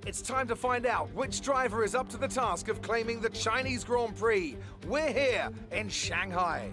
It's time to find out which driver is up to the task of claiming the Chinese Grand Prix. We're here in Shanghai.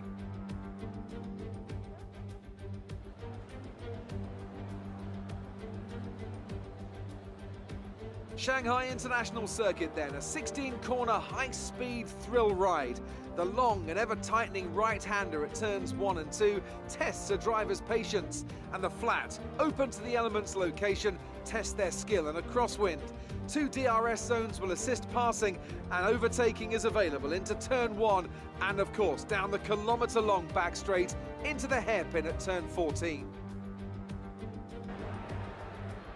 Shanghai International Circuit then, a 16-corner high-speed thrill ride. The long and ever-tightening right-hander at turns 1 and 2 tests a driver's patience, and the flat, open to the elements location, tests their skill in a crosswind. 2 DRS zones will assist passing, and overtaking is available into turn 1, and of course down the kilometre-long back straight into the hairpin at turn 14.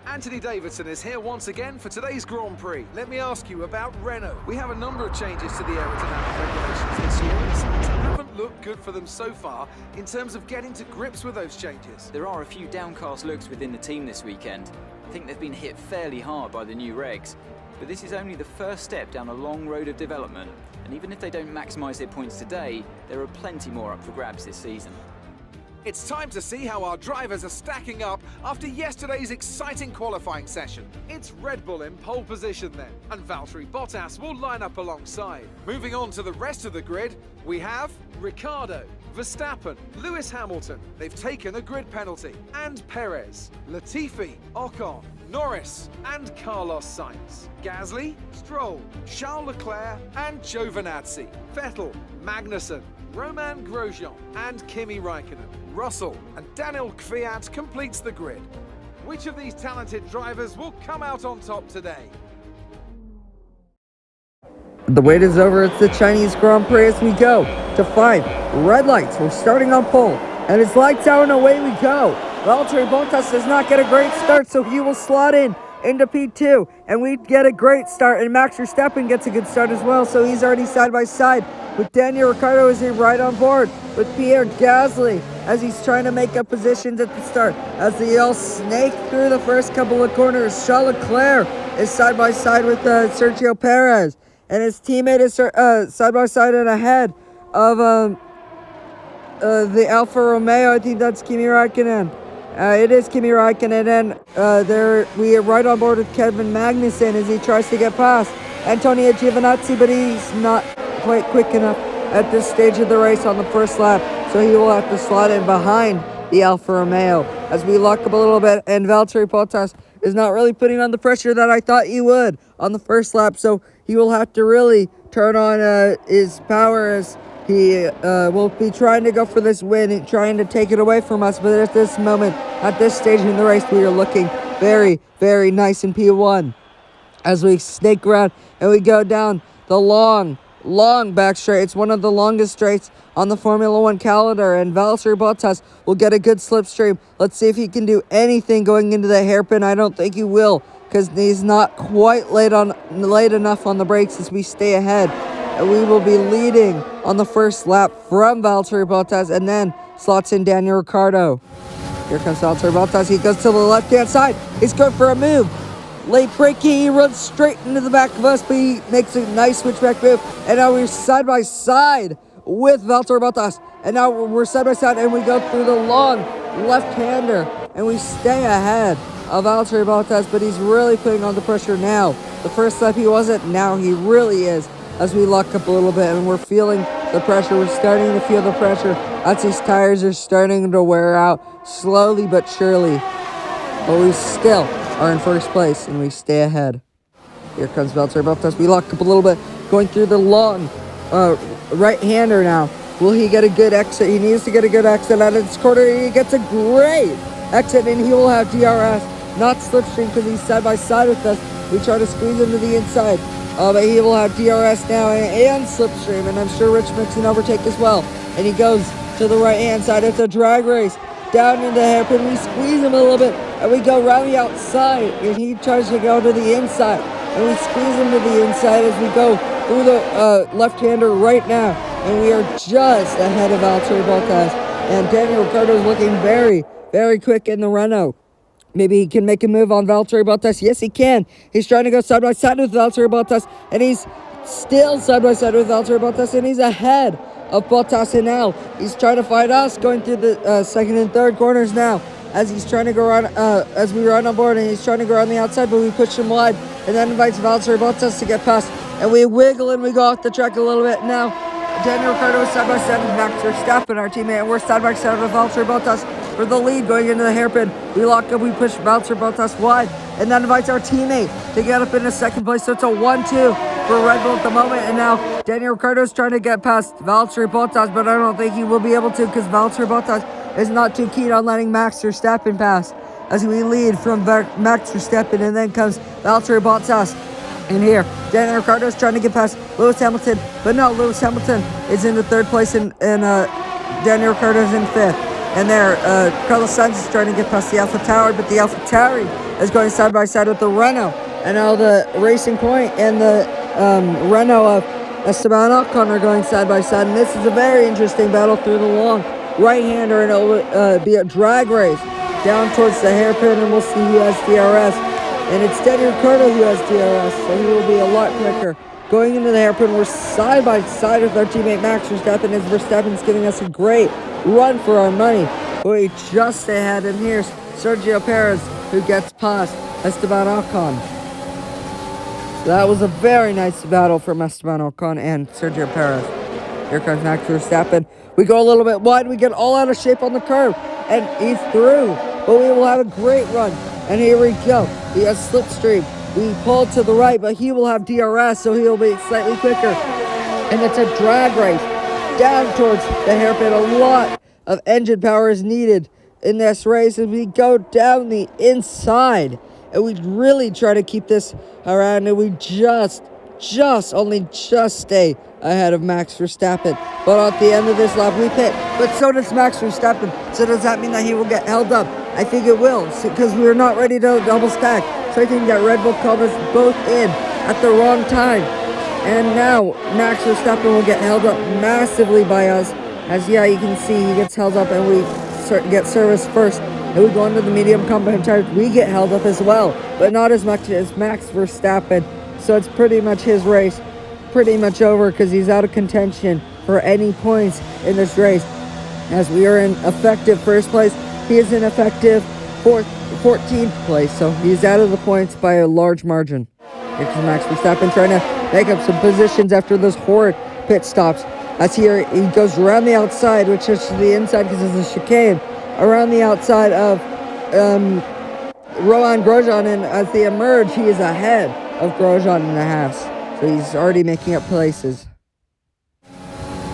Anthony Davidson is here once again for today's Grand Prix. Let me ask you about Renault. We have a number of changes to the aerodynamic regulations this year, and it haven't looked good for them so far in terms of getting to grips with those changes. There are a few downcast looks within the team this weekend. I think they've been hit fairly hard by the new regs, but this is only the first step down a long road of development, and even if they don't maximise their points today, there are plenty more up for grabs this season. It's time to see how our drivers are stacking up after yesterday's exciting qualifying session. It's Red Bull in pole position then, and Valtteri Bottas will line up alongside. Moving on to the rest of the grid, we have Ricciardo, Verstappen, Lewis Hamilton, they've taken a grid penalty, and Perez, Latifi, Ocon, Norris, and Carlos Sainz. Gasly, Stroll, Charles Leclerc, and Giovinazzi. Vettel, Magnussen, Romain Grosjean, and Kimi Raikkonen. Russell and Daniel Kvyat completes the grid. Which of these talented drivers will come out on top today? The wait is over. It's the Chinese Grand Prix as we go to 5 red lights. We're starting on pole, and it's lights out and away we go. Valtteri Bottas does not get a great start, so he will slot in into P2, and we get a great start, and Max Verstappen gets a good start as well, so he's already side by side with Daniel Ricciardo as he right on board with Pierre Gasly as he's trying to make up positions at the start. As they all snake through the first couple of corners, Charles Leclerc is side by side with Sergio Perez, and his teammate is side by side and ahead of the Alfa Romeo. I think that's Kimi Raikkonen. It is Kimi Raikkonen, and we are right on board with Kevin Magnussen as he tries to get past Antonio Giovinazzi, but he's not quite quick enough at this stage of the race on the first lap, so he will have to slot in behind the Alfa Romeo as we lock up a little bit, and Valtteri Bottas is not really putting on the pressure that I thought he would on the first lap, so he will have to really turn on his power as he will be trying to go for this win and trying to take it away from us. But at this moment, at this stage in the race, we are looking very, very nice in P1 as we snake around and we go down the long back straight. It's one of the longest straights on the Formula One calendar, and Valtteri Bottas will get a good slipstream. Let's see if he can do anything going into the hairpin. I don't think he will, because he's not quite late enough on the brakes as we stay ahead. And we will be leading on the first lap from Valtteri Bottas, and then slots in Daniel Ricciardo. Here comes Valtteri Bottas. He goes to the left-hand side. He's going for a move. Late braking. He runs straight into the back of us, but he makes a nice switchback move. And now we're side by side with Valtteri Bottas. And now we're side by side, and we go through the long left-hander, and we stay ahead of Valtteri Bottas, but he's really putting on the pressure now. The first lap he wasn't. Now he really is. As we lock up a little bit, and we're feeling the pressure. We're starting to feel the pressure as these tires are starting to wear out slowly but surely. But we still are in first place, and we stay ahead. Here comes Valtteri Bottas. We lock up a little bit, going through the long right-hander now. Will he get a good exit? He needs to get a good exit out of this corner. He gets a great exit, and he will have DRS, not slipstream, because he's side by side with us. We try to squeeze him to the inside. But he will have DRS now and slipstream, and I'm sure Rich makes an overtake as well. And he goes to the right-hand side. It's a drag race down into the hairpin. We squeeze him a little bit, and we go around the outside, and he tries to go to the inside. And we squeeze him to the inside as we go through the left-hander right now. And we are just ahead of Valtteri Bottas. And Daniel Ricciardo is looking very, very quick in the Renault. Maybe he can make a move on Valtteri Bottas. Yes, he can. He's trying to go side by side with Valtteri Bottas, and he's still side by side with Valtteri Bottas, and he's ahead of Bottas. And now he's trying to fight us going through the second and third corners now as he's trying to go around, as we run on board, and he's trying to go around the outside, but we push him wide. and then invites Valtteri Bottas to get past. And we wiggle and we go off the track a little bit. Now, Daniel Ricciardo is side by side with Max Verstappen, our teammate, and we're side by side with Valtteri Bottas for the lead going into the hairpin. We lock up, we push Valtteri Bottas wide, and that invites our teammate to get up into second place. So it's a 1-2 for Red Bull at the moment. And now Daniel Ricciardo is trying to get past Valtteri Bottas, but I don't think he will be able to because Valtteri Bottas is not too keen on letting Max Verstappen pass. As we lead from Max Verstappen, and then comes Valtteri Bottas. And here, Daniel Ricciardo is trying to get past Lewis Hamilton, but no, Lewis Hamilton is in the third place, and Daniel Ricciardo is in fifth. And there, Carlos Sainz is trying to get past the AlphaTauri, but the AlphaTauri is going side by side with the Renault. And now the Racing Point and the Renault of Esteban Ocon are going side by side. And this is a very interesting battle through the long right-hander, and it'll be a drag race down towards the hairpin, and we'll see who has DRS. And it's Daniel Ricciardo who has DRS, so he will be a lot quicker. Going into the hairpin, we're side by side with our teammate Max Verstappen, as Verstappen's giving us a great run for our money. We just ahead, and here's Sergio Perez, who gets past Esteban Ocon. So that was a very nice battle from Esteban Ocon and Sergio Perez. Here comes Max Verstappen. We go a little bit wide, we get all out of shape on the curve, and he's through. But we will have a great run. And here we go. He has slipstream. We pull to the right, but he will have DRS, so he'll be slightly quicker. And it's a drag race down towards the hairpin. A lot of engine power is needed in this race as we go down the inside. And we really try to keep this around, and we only just stay ahead of Max Verstappen. But at the end of this lap, we pit. But so does Max Verstappen. So does that mean that he will get held up? I think it will, because we're not ready to double stack. So I think that Red Bull called us both in at the wrong time. And now Max Verstappen will get held up massively by us. As you can see, he gets held up, and we get service first. And we go into the medium compound tires. We get held up as well, but not as much as Max Verstappen. So it's pretty much his race pretty much over, because he's out of contention for any points in this race. As we are in effective first place, he is in effective 14th place, so he's out of the points by a large margin. Here comes Max Verstappen trying to make up some positions after those horrid pit stops. As he goes around the outside, which is to the inside because it's a chicane, around the outside of Romain Grosjean, and as they emerge, he is ahead of Grosjean in the Haas. So he's already making up places.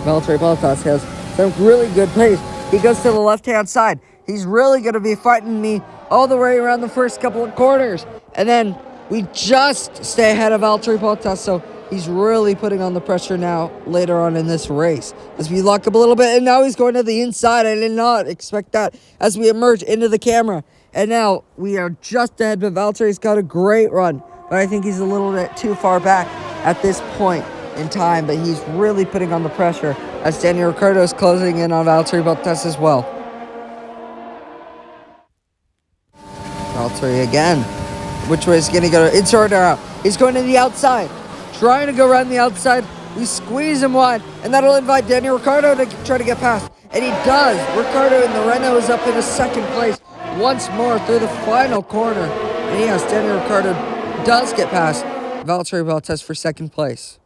Valtteri Bottas has some really good pace. He goes to the left-hand side. He's really going to be fighting me all the way around the first couple of corners. And then we just stay ahead of Valtteri Bottas. So he's really putting on the pressure now later on in this race. As we lock up a little bit, and now he's going to the inside. I did not expect that as we emerge into the camera. And now we are just ahead, but Valtteri's got a great run. But I think he's a little bit too far back at this point in time. But he's really putting on the pressure as Daniel Ricciardo is closing in on Valtteri Bottas as well. Valtteri again. Which way is he going to go? Inside or out? He's going to the outside. Trying to go around the outside. We squeeze him wide. And that'll invite Daniel Ricciardo to try to get past. And he does. Ricciardo in the Renault is up in a second place once more through the final corner. And yes, Daniel Ricciardo does get past Valtteri Bottas for second place.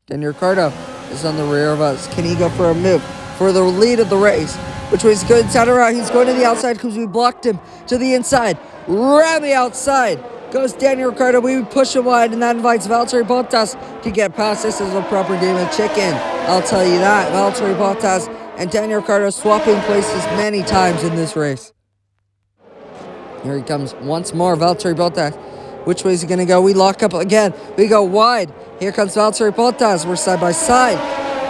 Daniel Ricciardo is on the rear of us. Can he go for a move for the lead of the race? Which way is good inside or out? He's going to the outside because we blocked him to the inside. Around the outside goes Daniel Ricciardo. We push him wide, and that invites Valtteri Bottas to get past. This is a proper game of chicken, I'll tell you that. Valtteri Bottas and Daniel Ricciardo swapping places many times in this race. Here he comes once more, Valtteri Bottas. Which way is he going to go? We lock up again. We go wide. Here comes Valtteri Bottas. We're side by side.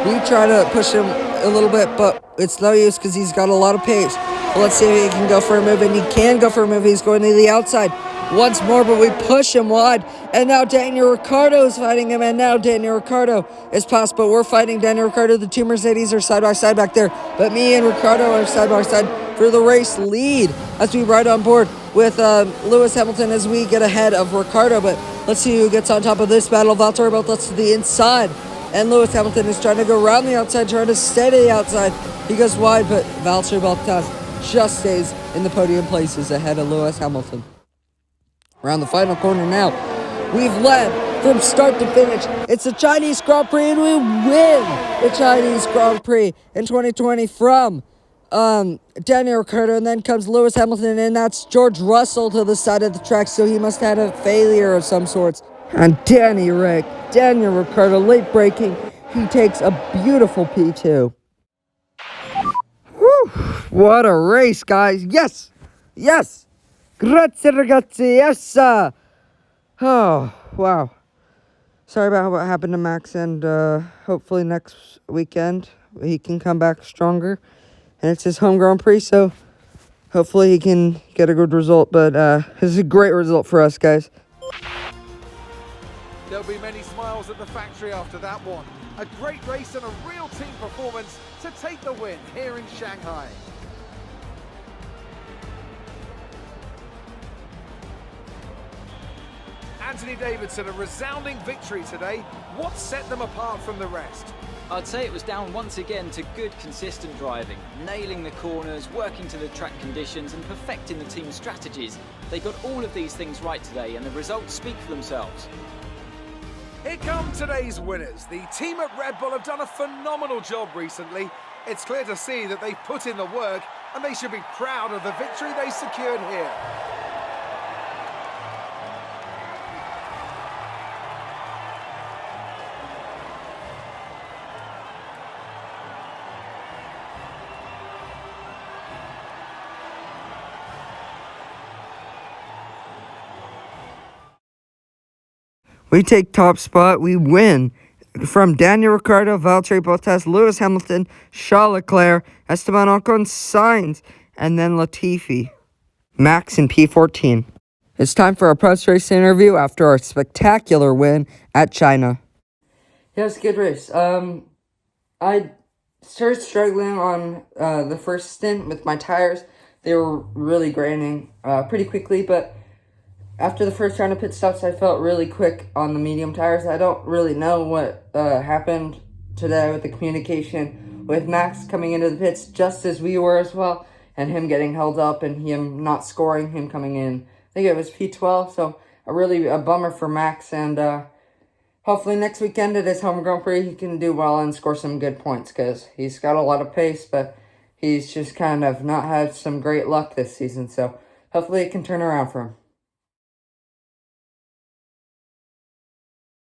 We try to push him a little bit, but it's no use because he's got a lot of pace. But let's see if he can go for a move, and he can go for a move. He's going to the outside once more, but we push him wide. And now Daniel Ricciardo is fighting him, and now Daniel Ricciardo is past, but we're fighting Daniel Ricciardo. The two Mercedes are side by side back there, but me and Ricciardo are side by side for the race lead as we ride on board with Lewis Hamilton as we get ahead of Ricciardo. But let's see who gets on top of this battle. Valtteri Bottas to the inside, and Lewis Hamilton is trying to go around the outside, trying to stay to the outside. He goes wide, but Valtteri Bottas just stays in the podium places ahead of Lewis Hamilton. Around the final corner now. We've led from start to finish. It's the Chinese Grand Prix, and we win the Chinese Grand Prix in 2020 from Daniel Ricciardo, and then comes Lewis Hamilton, and that's George Russell to the side of the track, so he must have had a failure of some sorts. And Daniel Ricciardo, late braking, he takes a beautiful P2. Whew, what a race, guys. Yes, grazie ragazzi, yes. Oh, wow. Sorry about what happened to Max, and hopefully next weekend he can come back stronger. And it's his home Grand Prix, so hopefully he can get a good result. But this is a great result for us, guys. There'll be many smiles at the factory after that one. A great race and a real team performance to take the win here in Shanghai. Anthony Davidson, a resounding victory today. What set them apart from the rest? I'd say it was down once again to good, consistent driving, nailing the corners, working to the track conditions and perfecting the team's strategies. They got all of these things right today, and the results speak for themselves. Here come today's winners. The team at Red Bull have done a phenomenal job recently. It's clear to see that they've put in the work, and they should be proud of the victory they secured here. We take top spot. We win from Daniel Ricciardo, Valtteri Bottas, Lewis Hamilton, Charles Leclerc, Esteban Ocon, Sainz, and then Latifi. Max in P14. It's time for our post-race interview after our spectacular win at China. Yeah, it was a good race. I started struggling on the first stint with my tires. They were really graining pretty quickly, but after the first round of pit stops, I felt really quick on the medium tires. I don't really know what happened today with the communication with Max coming into the pits just as we were as well, and him getting held up and him not scoring, him coming in. I think it was P12, so a bummer for Max, and hopefully next weekend at his home Grand Prix he can do well and score some good points, because he's got a lot of pace, but he's just kind of not had some great luck this season, so hopefully it can turn around for him.